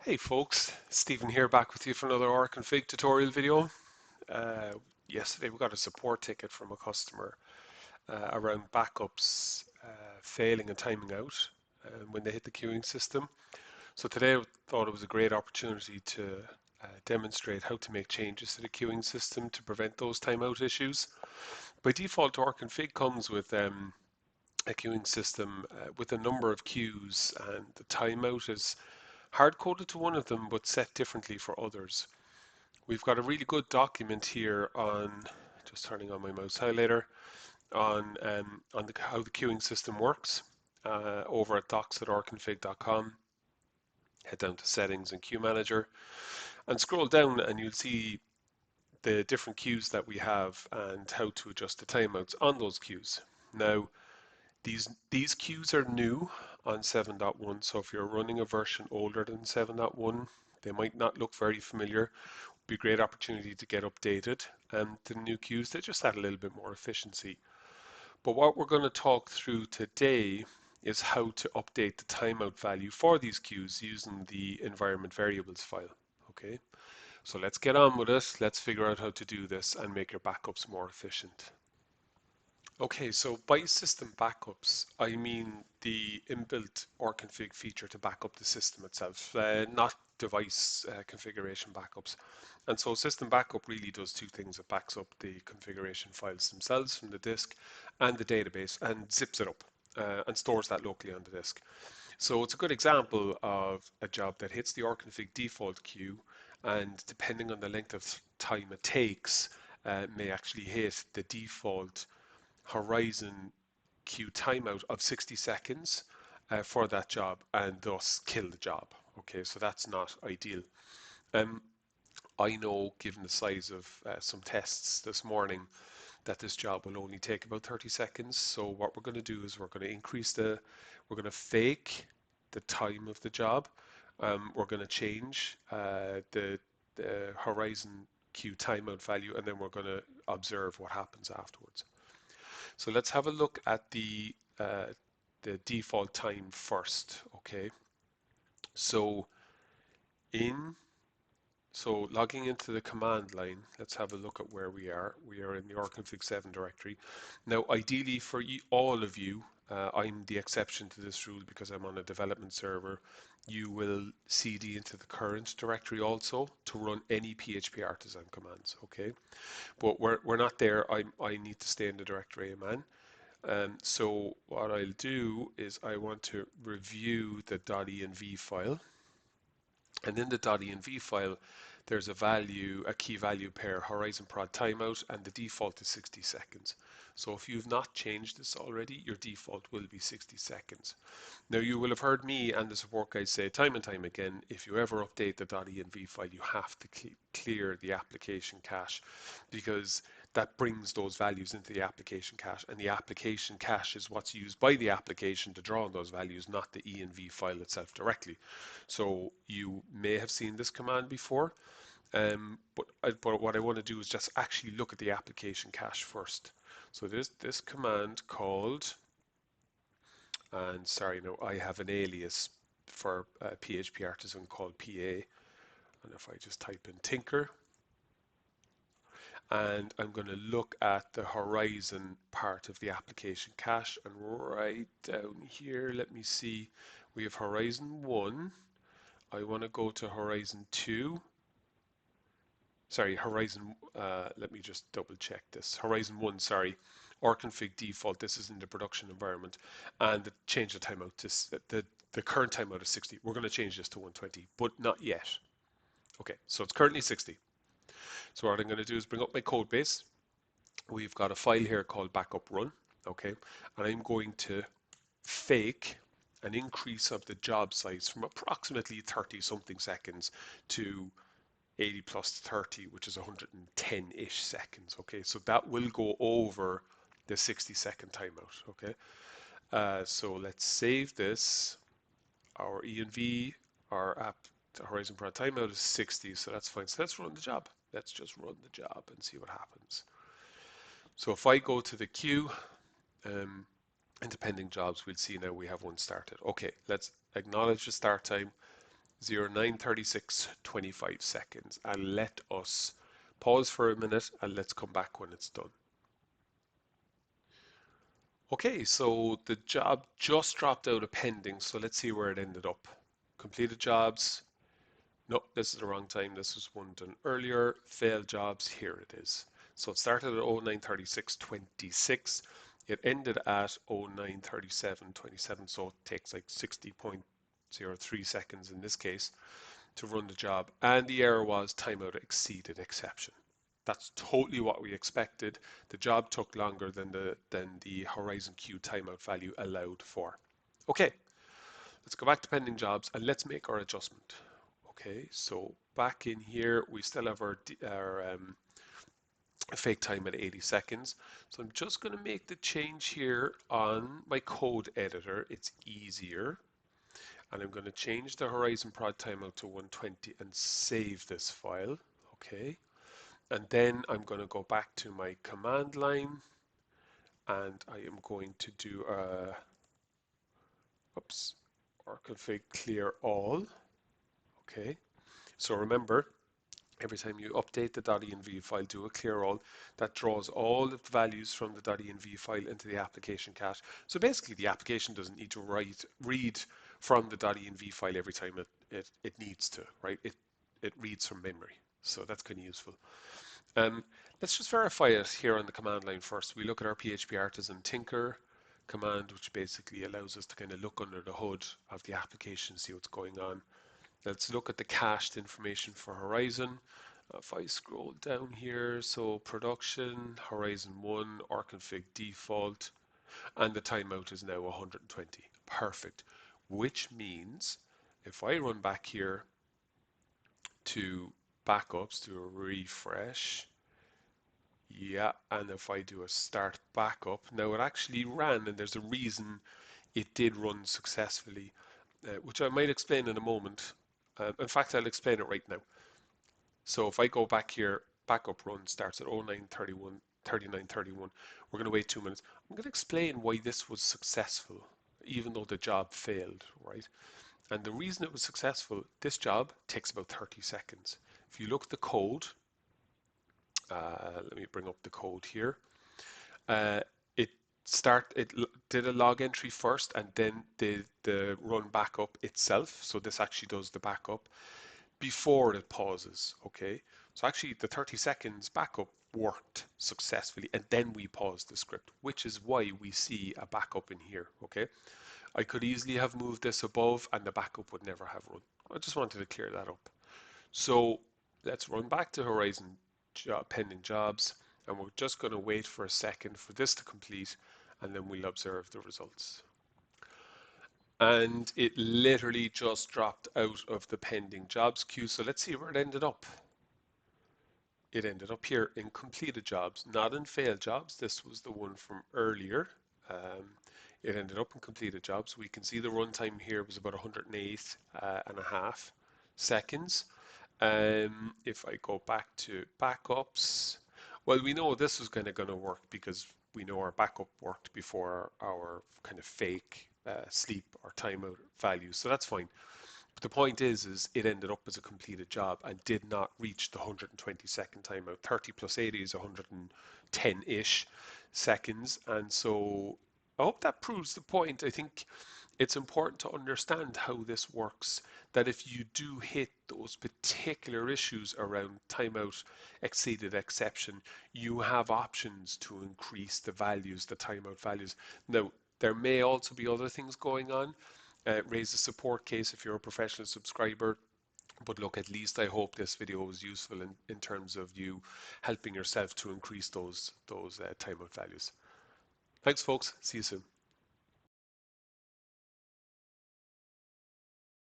Hey folks, Stephen here back with you for another rConfig tutorial video. Uh, Yesterday we got a support ticket from a customer around backups failing and timing out when they hit the queuing system. So today I thought it was a great opportunity to demonstrate how to make changes to the queuing system to prevent those timeout issues. By default, rConfig comes with a queuing system with a number of queues, and the timeout is hard-coded to one of them but set differently for others. We've got a really good document here on, just turning on my mouse highlighter, on how the queuing system works over at docs.rconfig.com. Head down to settings and queue manager and scroll down and you'll see the different queues that we have and how to adjust the timeouts on those queues. Now, these queues are new on 7.1, so if you're running a version older than 7.1, they might not look very familiar. Be a great opportunity to get updated to the new queues. They just add a little bit more efficiency. But what we're going to talk through today is how to update the timeout value for these queues using the environment variables file. Okay, so let's get on with it. Let's figure out how to do this and make your backups more efficient. Okay, so by system backups, I mean the inbuilt rConfig feature to back up the system itself, not device configuration backups. And so system backup really does two things. It backs up the configuration files themselves from the disk and the database and zips it up and stores that locally on the disk. So it's a good example of a job that hits the rConfig default queue, and depending on the length of time it takes, may actually hit the default Horizon queue timeout of 60 seconds for that job and thus kill the job. Okay, so that's not ideal. Um, I know, given the size of some tests this morning, that this job will only take about 30 seconds. So what we're going to do is we're going to fake the time of the job. We're going to change the Horizon queue timeout value, and then we're going to observe what happens afterwards. So let's have a look at the default time first. Okay, so in so logging into the command line, let's have a look at where we are. We are in the rconfig 7 directory. Now, ideally for all of you, I'm the exception to this rule because I'm on a development server. You will cd into the current directory also to run any PHP artisan commands. Okay, but we're not there. I need to stay in the directory I'm in. So what I'll do is I want to review the .env file, and in the .env file there's a key value pair, Horizon prod timeout, and the default is 60 seconds. So if you've not changed this already, your default will be 60 seconds. Now you will have heard me and the support guys say time and time again, if you ever update the .env file, you have to clear the application cache, because that brings those values into the application cache, and the application cache is what's used by the application to draw on those values, not the env file itself directly. So you may have seen this command before, but what I want to do is just actually look at the application cache first. So there's this command called, and sorry, no, I have an alias for PHP Artisan called PA, and if I just type in Tinker, and I'm going to look at the Horizon part of the application cache, and right down here, let me see, we have Horizon 1. I want to go to Horizon 2. Sorry, Horizon, let me just double check this. Horizon 1, sorry, rconfig default, this is in the production environment, and change the timeout to, the current timeout is 60. We're going to change this to 120, but not yet. Okay, so it's currently 60. So what I'm going to do is bring up my code base. We've got a file here called backup run, okay, and I'm going to fake an increase of the job size from approximately 30 something seconds to 80 plus 30, which is 110-ish seconds. Okay, so that will go over the 60-second timeout. Okay, so let's save this. Our env, our app, the Horizon Prod timeout is 60, so that's fine. So let's run the job. Let's just run the job and see what happens. So if I go to the queue, in pending jobs, we'll see now we have one started. Okay, let's acknowledge the start time. 09:36:25 seconds, and let us pause for a minute and let's come back when it's done. Okay, so the job just dropped out of pending, so let's see where it ended up. Completed jobs. No, this is the wrong time. This was one done earlier. Failed jobs. Here it is. So it started at 09:36:26. It ended at 09:37:27. So it takes like 60.03 seconds in this case to run the job. And the error was timeout exceeded exception. That's totally what we expected. The job took longer than the Horizon Queue timeout value allowed for. Okay, let's go back to pending jobs and let's make our adjustment. Okay, so back in here, we still have our fake time at 80 seconds. So I'm just going to make the change here on my code editor. It's easier. And I'm going to change the Horizon Prod timeout to 120 and save this file. Okay, and then I'm going to go back to my command line and I am going to do rConfig clear all. Okay, so remember, every time you update the .env file, do a clear all. That draws all of the values from the .env file into the application cache. So basically, the application doesn't need to read from the .env file every time it needs to, right? It reads from memory. So that's kind of useful. Let's just verify it here on the command line first. We look at our PHP Artisan Tinker command, which basically allows us to kind of look under the hood of the application, see what's going on. Let's look at the cached information for Horizon. If I scroll down here, so production, Horizon 1, rConfig default, and the timeout is now 120. Perfect. Which means if I run back here to backups, do a refresh, yeah, and if I do a start backup, now it actually ran, and there's a reason it did run successfully, which I might explain in a moment. In fact, I'll explain it right now. So if I go back here, backup run starts at 09:31, 39:31. We're going to wait 2 minutes. I'm going to explain why this was successful, even though the job failed, right? And the reason it was successful, this job takes about 30 seconds. If you look at the code, let me bring up the code here. Uh, it it did a log entry first and then did the run backup itself. So this actually does the backup before it pauses. Okay, so actually the 30 seconds backup worked successfully, and then we paused the script, which is why we see a backup in here. Okay, I could easily have moved this above and the backup would never have run. I just wanted to clear that up. So let's run back to Horizon pending jobs, and we're just going to wait for a second for this to complete, and then we'll observe the results. And it literally just dropped out of the pending jobs queue. So let's see where it ended up. It ended up here in completed jobs, not in failed jobs. This was the one from earlier. It ended up in completed jobs. We can see the runtime here was about 108 and a half seconds. If I go back to backups, well, we know this was kind of going to work because we know our backup worked before our kind of fake sleep or timeout values, so that's fine. But the point is it ended up as a completed job and did not reach the 120-second timeout. 30 plus 80 is 110-ish seconds, and so I hope that proves the point. I think it's important to understand how this works, that if you do hit those particular issues around timeout exceeded exception, you have options to increase the values, the timeout values. Now, there may also be other things going on. Raise a support case if you're a professional subscriber. But look, at least I hope this video was useful in terms of you helping yourself to increase those timeout values. Thanks, folks. See you soon.